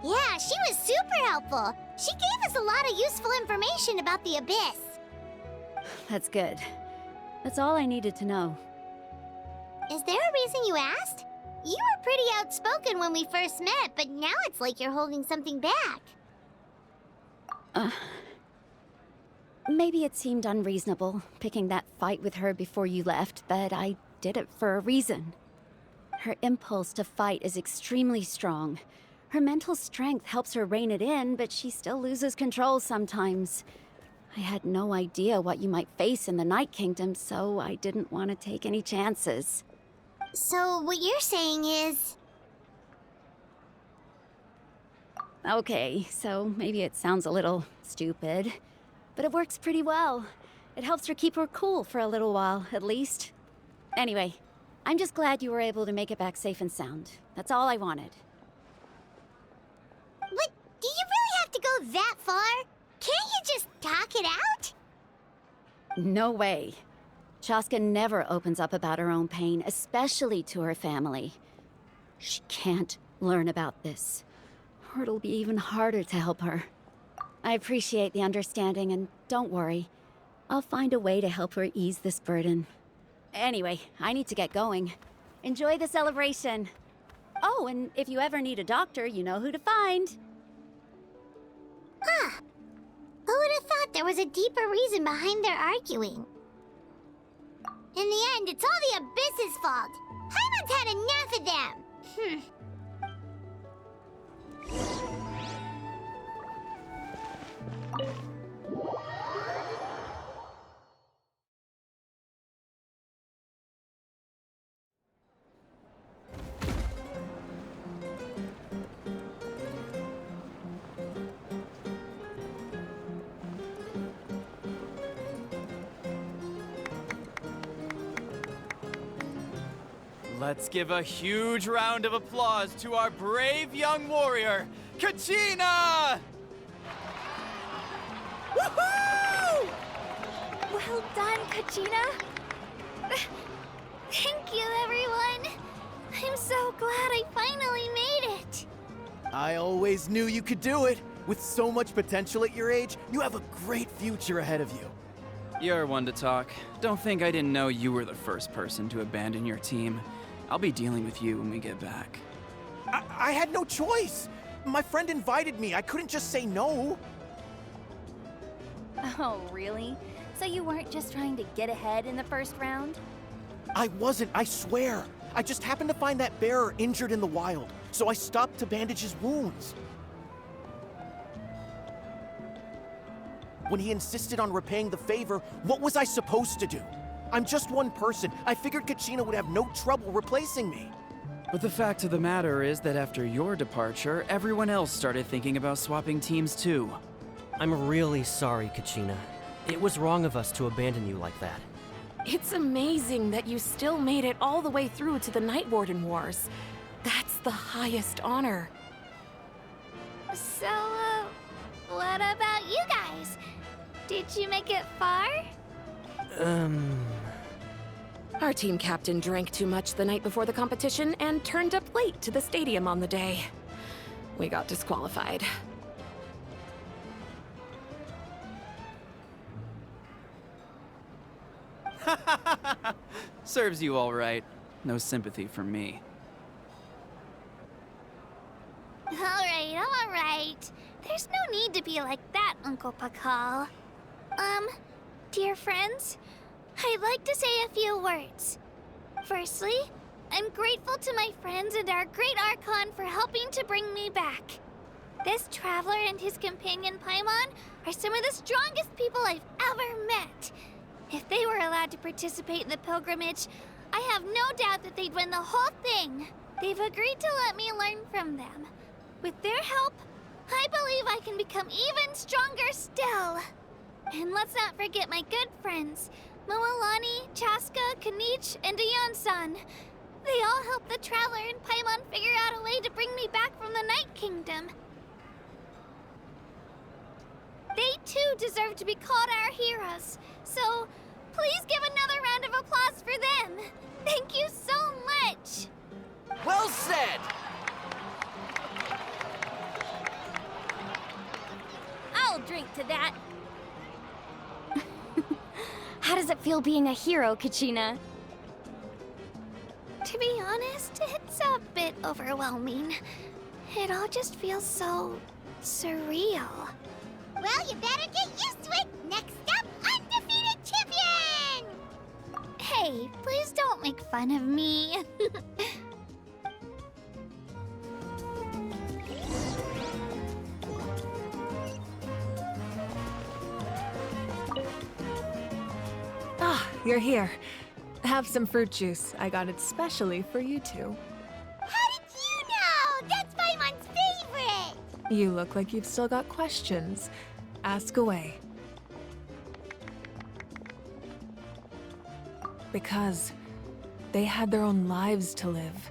Yeah, she was super helpful. She gave us a lot of useful information about the Abyss. That's good. That's all I needed to know. Is there a reason you asked? You were pretty outspoken when we first met, but now it's like you're holding something back. Maybe it seemed unreasonable, picking that fight with her before you left, but I did it for a reason. Her impulse to fight is extremely strong. Her mental strength helps her rein it in, but she still loses control sometimes. I had no idea what you might face in the Night Kingdom, so I didn't want to take any chances. So what you're saying is... Okay, so maybe it sounds a little stupid, but it works pretty well. It helps her keep her cool for a little while, at least. Anyway, I'm just glad you were able to make it back safe and sound. That's all I wanted. But do you really have to go that far? Can't you just talk it out? No way. Chaska never opens up about her own pain, especially to her family. She can't learn about this, or it'll be even harder to help her. I appreciate the understanding, and don't worry. I'll find a way to help her ease this burden. Anyway, I need to get going. Enjoy the celebration. Oh, and if you ever need a doctor, you know who to find. Huh. Who would have thought there was a deeper reason behind their arguing? In the end, it's all the Abyss's fault. Paimon's had enough of them. Let's give a huge round of applause to our brave young warrior, Kachina! Woohoo! Well done, Kachina. Thank you, everyone. I'm so glad I finally made it. I always knew you could do it. With so much potential at your age, you have a great future ahead of you. You're one to talk. Don't think I didn't know you were the first person to abandon your team. I'll be dealing with you when we get back. I had no choice. My friend invited me. I couldn't just say no. Oh, really? So you weren't just trying to get ahead in the first round? I wasn't, I swear. I just happened to find that bearer injured in the wild, so I stopped to bandage his wounds. When he insisted on repaying the favor, what was I supposed to do? I'm just one person. I figured Kachina would have no trouble replacing me. But the fact of the matter is that after your departure, everyone else started thinking about swapping teams too. I'm really sorry, Kachina. It was wrong of us to abandon you like that. It's amazing that you still made it all the way through to the Night Warden Wars. That's the highest honor. So, what about you guys? Did you make it far? Our team captain drank too much the night before the competition and turned up late to the stadium on the day. We got disqualified. Serves you all right. No sympathy from me. All right. There's no need to be like that, Uncle Pakal. Dear friends, I'd like to say a few words. Firstly, I'm grateful to my friends and our great Archon for helping to bring me back. This traveler and his companion Paimon are some of the strongest people I've ever met. If they were allowed to participate in the pilgrimage, I have no doubt that they'd win the whole thing. They've agreed to let me learn from them. With their help, I believe I can become even stronger still. And let's not forget my good friends, Moalani, Chaska, Kanich, and Ayan-san. They all helped the Traveler and Paimon figure out a way to bring me back from the Night Kingdom. They too deserve to be called our heroes, so please give another round of applause for them. Thank you so much. Well said! back to that. How does it feel being a hero, Kachina? To be honest, it's a bit overwhelming. It all just feels so surreal. Well, you better get used to it. Next up, undefeated champion! Hey, please don't make fun of me. Ah, you're here. Have some fruit juice. I got it specially for you two. How did you know? That's Paimon's favorite! You look like you've still got questions. Ask away. Because they had their own lives to live.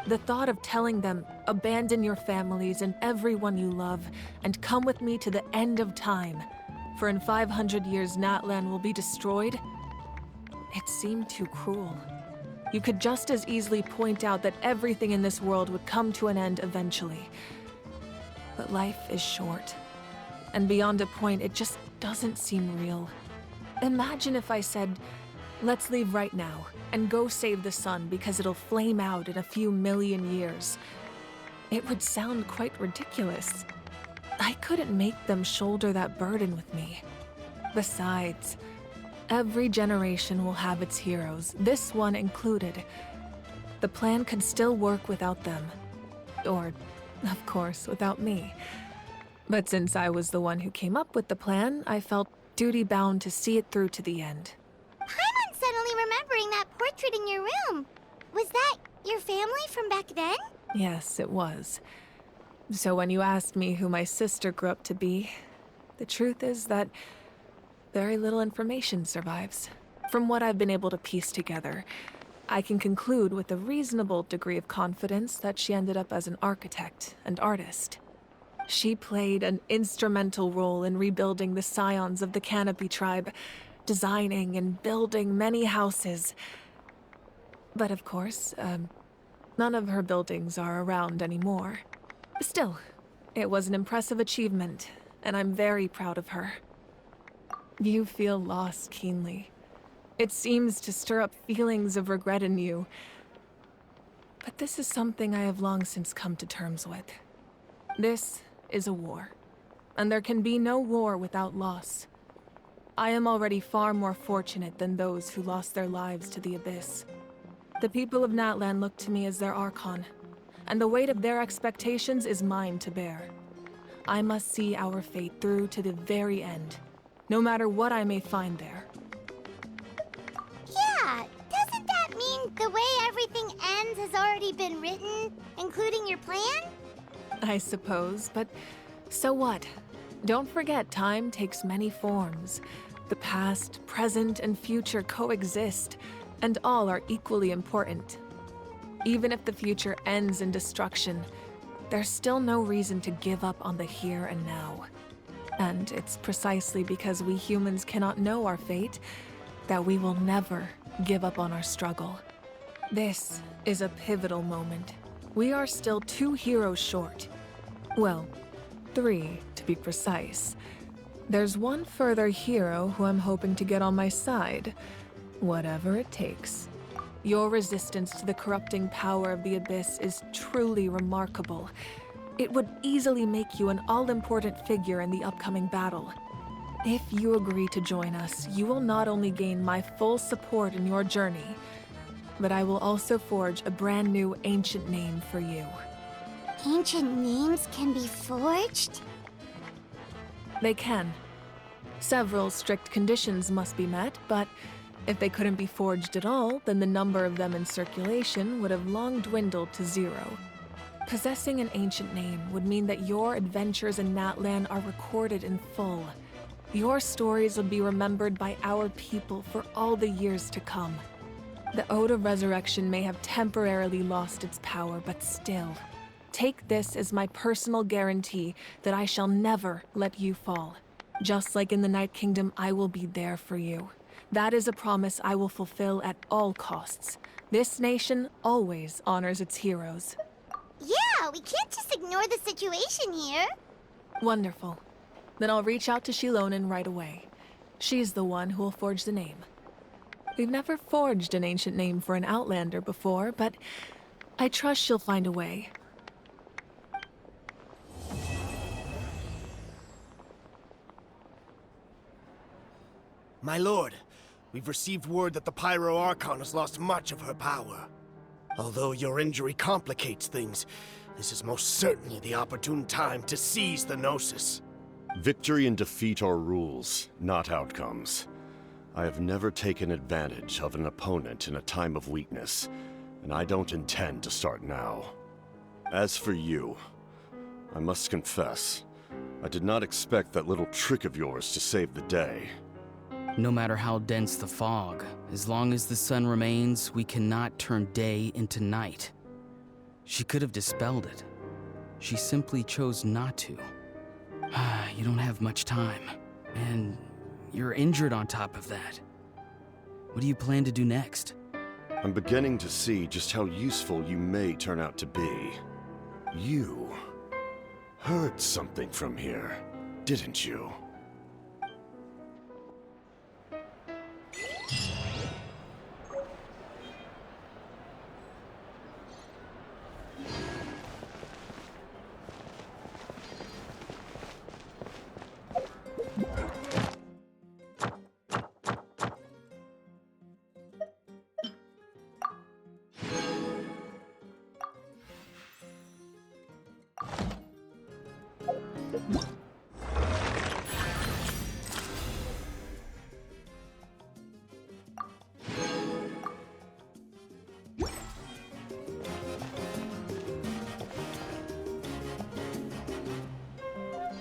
The thought of telling them, abandon your families and everyone you love, and come with me to the end of time, for in 500 years Natlan will be destroyed, it seemed too cruel. You could just as easily point out that everything in this world would come to an end eventually. But life is short. And beyond a point, it just doesn't seem real. Imagine if I said, let's leave right now, and go save the sun because it'll flame out in a few million years. It would sound quite ridiculous. I couldn't make them shoulder that burden with me. Besides, every generation will have its heroes, this one included. The plan could still work without them. Or, of course, without me. But since I was the one who came up with the plan, I felt duty-bound to see it through to the end. Paimon's suddenly remembering that portrait in your room. Was that your family from back then? Yes, it was. So when you asked me who my sister grew up to be, the truth is that very little information survives. From what I've been able to piece together, I can conclude with a reasonable degree of confidence that she ended up as an architect and artist. She played an instrumental role in rebuilding the scions of the Canopy tribe, designing and building many houses. But of course, none of her buildings are around anymore. Still, it was an impressive achievement, and I'm very proud of her. You feel loss keenly. It seems to stir up feelings of regret in you. But this is something I have long since come to terms with. This is a war, and there can be no war without loss. I am already far more fortunate than those who lost their lives to the Abyss. The people of Natlan look to me as their Archon, and the weight of their expectations is mine to bear. I must see our fate through to the very end, no matter what I may find there. Yeah, doesn't that mean the way everything ends has already been written, including your plan? I suppose, but so what? Don't forget, time takes many forms. The past, present, and future coexist, and all are equally important. Even if the future ends in destruction, there's still no reason to give up on the here and now. And it's precisely because we humans cannot know our fate that we will never give up on our struggle. This is a pivotal moment. We are still 2 heroes short. Well, 3 to be precise. There's one further hero who I'm hoping to get on my side, whatever it takes. Your resistance to the corrupting power of the Abyss is truly remarkable. It would easily make you an all-important figure in the upcoming battle. If you agree to join us, you will not only gain my full support in your journey, but I will also forge a brand new ancient name for you. Ancient names can be forged? They can. Several strict conditions must be met, but if they couldn't be forged at all, then the number of them in circulation would have long dwindled to 0. Possessing an ancient name would mean that your adventures in Natlan are recorded in full. Your stories would be remembered by our people for all the years to come. The Ode of Resurrection may have temporarily lost its power, but still, take this as my personal guarantee that I shall never let you fall. Just like in the Night Kingdom, I will be there for you. That is a promise I will fulfill at all costs. This nation always honors its heroes. Yeah, we can't just ignore the situation here. Wonderful. Then I'll reach out to Shilonen right away. She's the one who will forge the name. We've never forged an ancient name for an Outlander before, but I trust she'll find a way. My lord, we've received word that the Pyro Archon has lost much of her power. Although your injury complicates things, this is most certainly the opportune time to seize the Gnosis. Victory and defeat are rules, not outcomes. I have never taken advantage of an opponent in a time of weakness, and I don't intend to start now. As for you, I must confess, I did not expect that little trick of yours to save the day. No matter how dense the fog, as long as the sun remains, we cannot turn day into night. She could have dispelled it. She simply chose not to. You don't have much time, and you're injured on top of that. What do you plan to do next? I'm beginning to see just how useful you may turn out to be. You heard something from here, didn't you? What?